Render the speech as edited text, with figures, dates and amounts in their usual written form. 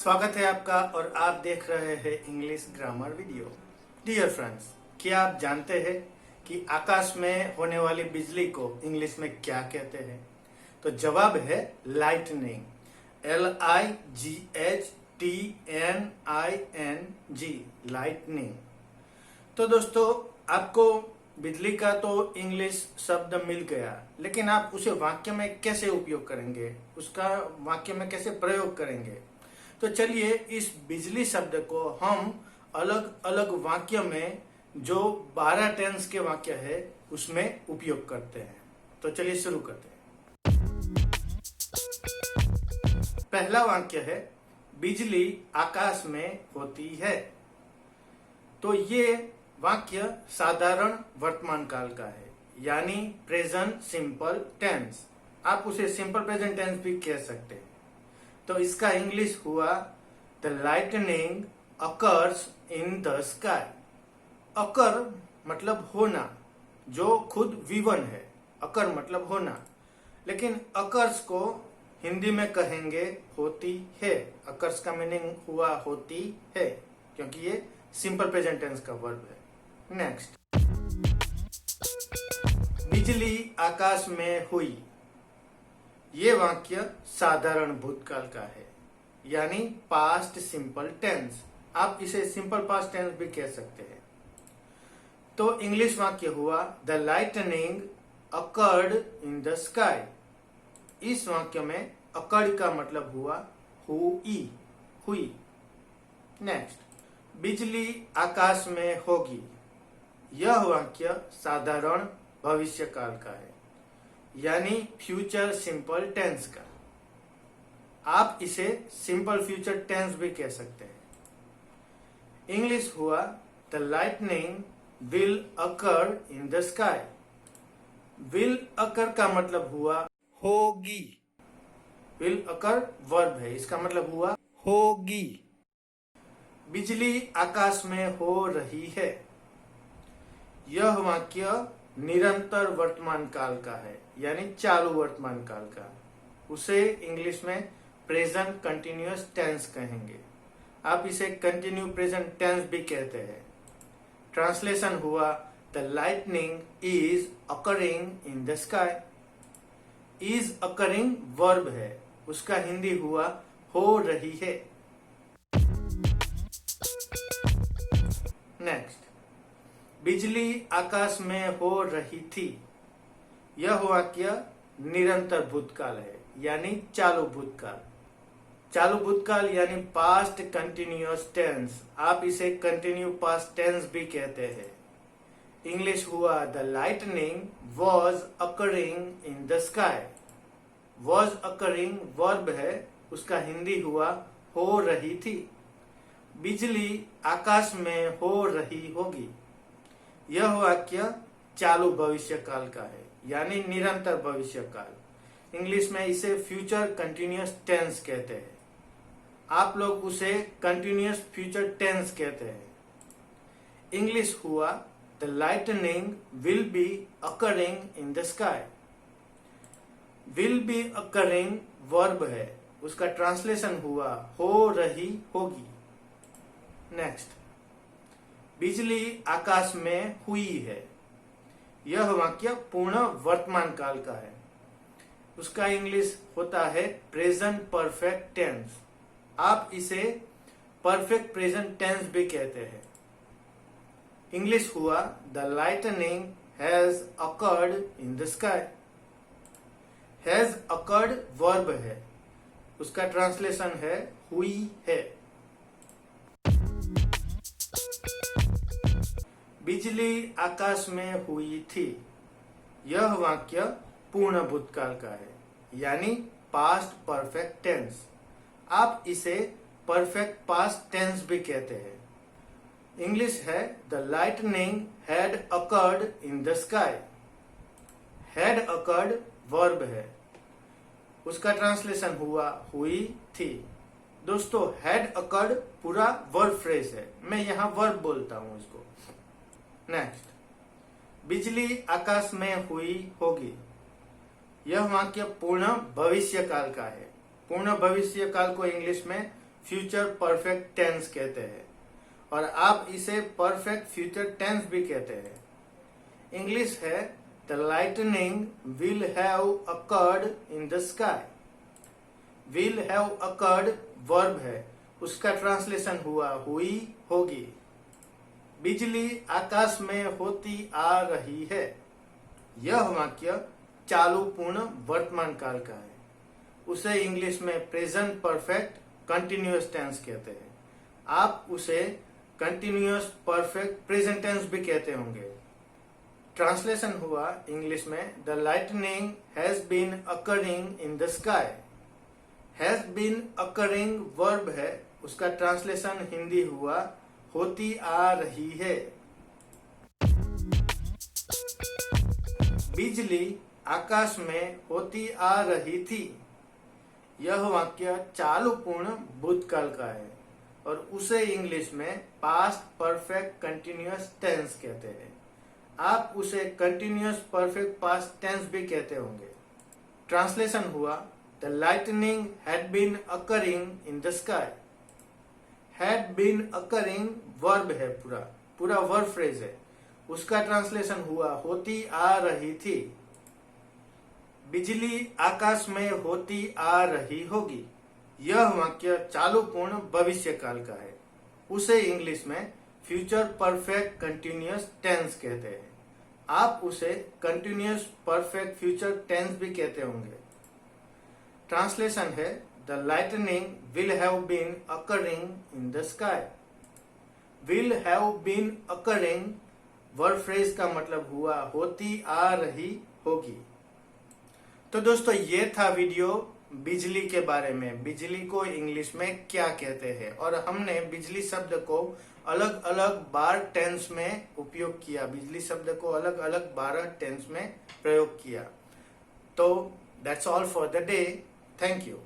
स्वागत है आपका और आप देख रहे हैं English grammar video. Dear friends, क्या आप जानते हैं कि आकाश में होने वाली बिजली को इंग्लिश में क्या कहते हैं? तो जवाब है लाइटनिंग। LIGHTNING, lightning. तो दोस्तों, आपको बिजली का तो इंग्लिश शब्द मिल गया, लेकिन आप उसे वाक्य में कैसे उपयोग करेंगे, उसका वाक्य में कैसे प्रयोग करेंगे? तो चलिए इस बिजली शब्द को हम अलग अलग वाक्य में, जो 12 टेंस के वाक्य है, उसमें उपयोग करते हैं। तो चलिए शुरू करते हैं। पहला वाक्य है, बिजली आकाश में होती है। तो ये वाक्य साधारण वर्तमान काल का है, यानी प्रेजेंट सिंपल टेंस। आप उसे सिंपल प्रेजेंट टेंस भी कह सकते हैं। तो इसका इंग्लिश हुआ the lightning occurs in the sky. Occur मतलब होना, जो खुद V1 है। अकर मतलब होना, लेकिन अकर्स को हिंदी में कहेंगे होती है। अकर्स का मीनिंग हुआ होती है, क्योंकि ये सिंपल प्रेजेंट टेंस का वर्ब है। नेक्स्ट, बिजली आकाश में हुई। ये वाक्य साधारण भूतकाल का है, यानी पास्ट सिंपल टेंस। आप इसे सिंपल पास्ट टेंस भी कह सकते हैं। तो इंग्लिश वाक्य हुआ the lightning occurred in the sky. इस वाक्य में अकर्ड का मतलब हुआ हुई। नेक्स्ट, बिजली आकाश में होगी। यह वाक्य साधारण भविष्य काल का है, यानी फ्यूचर सिंपल टेंस का। आप इसे सिंपल फ्यूचर टेंस भी कह सकते हैं। इंग्लिश हुआ the lightning will occur in the sky. Will occur का मतलब हुआ होगी। विल अकर वर्ब है, इसका मतलब हुआ होगी। बिजली आकाश में हो रही है। यह वाक्य निरंतर वर्तमान काल का है, यानी चालू वर्तमान काल का। उसे इंग्लिश में प्रेजेंट कंटिन्यूअस टेंस कहेंगे। आप इसे कंटिन्यू प्रेजेंट टेंस भी कहते हैं। ट्रांसलेशन हुआ the lightning is occurring in the sky. Is occurring verb है, उसका हिंदी हुआ हो रही है। नेक्स्ट, बिजली आकाश में हो रही थी। यह वाक्य निरंतर भूतकाल है, यानी चालू भूतकाल। चालू भूतकाल यानी पास्ट कंटिन्यूअस टेंस। आप इसे कंटिन्यू पास्ट टेंस भी कहते हैं। इंग्लिश हुआ the lightning was occurring in the sky. Was occurring verb है, उसका हिंदी हुआ हो रही थी। बिजली आकाश में हो रही होगी। यह वाक्य चालू भविष्य काल का है, यानी निरंतर भविष्य काल। इंग्लिश में इसे फ्यूचर कंटिन्यूअस टेंस कहते हैं। आप लोग उसे कंटिन्यूअस फ्यूचर टेंस कहते हैं। इंग्लिश हुआ the lightning will be occurring in the sky. Will be occurring verb है, उसका ट्रांसलेशन हुआ हो रही होगी। नेक्स्ट, बिजली आकाश में हुई है। यह वाक्य पूर्ण वर्तमान काल का है। उसका इंग्लिश होता है प्रेजेंट परफेक्ट टेंस। आप इसे परफेक्ट प्रेजेंट टेंस भी कहते हैं। इंग्लिश हुआ the lightning has occurred in the sky. Has occurred verb है, उसका ट्रांसलेशन है हुई है। बिजली आकाश में हुई थी। यह वाक्य पूर्ण भूतकाल का है, यानी पास्ट परफेक्ट टेंस। आप इसे परफेक्ट पास्ट टेंस भी कहते हैं। इंग्लिश है the lightning had occurred in the sky. Had occurred verb है, उसका ट्रांसलेशन हुआ हुई थी। दोस्तों, हैड अकर्ड पूरा वर्ब फ्रेज है, मैं यहाँ वर्ब बोलता हूं इसको। नेक्स्ट, बिजली आकाश में हुई होगी। यह वाक्य पूर्ण भविष्य काल का है। पूर्ण भविष्य काल को इंग्लिश में फ्यूचर परफेक्ट टेंस कहते हैं और आप इसे परफेक्ट फ्यूचर टेंस भी कहते हैं। इंग्लिश है the lightning will have occurred in the sky. Will have occurred verb है, उसका ट्रांसलेशन हुआ हुई होगी। बिजली आकाश में होती आ रही है। यह वाक्य चालू पूर्ण वर्तमान काल का है। उसे इंग्लिश में प्रेजेंट परफेक्ट कंटिन्यूअस टेंस कहते हैं। आप उसे कंटिन्यूअस परफेक्ट प्रेजेंट टेंस भी कहते होंगे। ट्रांसलेशन हुआ इंग्लिश में the lightning has been occurring in the sky. Has been occurring verb है, उसका ट्रांसलेशन हिंदी हुआ होती आ रही है। बिजली आकाश में होती आ रही थी। यह वाक्य चालू पूर्ण भूतकाल का है और उसे इंग्लिश में पास्ट परफेक्ट कंटिन्यूअस टेंस कहते हैं। आप उसे कंटिन्यूअस परफेक्ट पास्ट टेंस भी कहते होंगे। ट्रांसलेशन हुआ the lightning had been occurring in the sky. Had been occurring verb है, पूरा वर्ब फ्रेज है, उसका ट्रांसलेशन हुआ होती आ रही थी। बिजली आकाश में होती आ रही होगी। यह वाक्य चालू पूर्ण भविष्य काल का है। उसे इंग्लिश में फ्यूचर परफेक्ट कंटिन्यूअस टेंस कहते हैं। आप उसे कंटिन्यूअस परफेक्ट फ्यूचर टेंस भी कहते होंगे। ट्रांसलेशन है the lightning will have been occurring in the sky. Will have been occurring verb phrase का मतलब हुआ होती आ रही होगी। तो दोस्तों ये था वीडियो बिजली के बारे में। बिजली को इंग्लिश में क्या कहते हैं और हमने बिजली शब्द को अलग अलग 12 टेंस में उपयोग किया। बिजली शब्द को अलग अलग 12 टेंस में प्रयोग किया। तो that's all for the day. Thank you.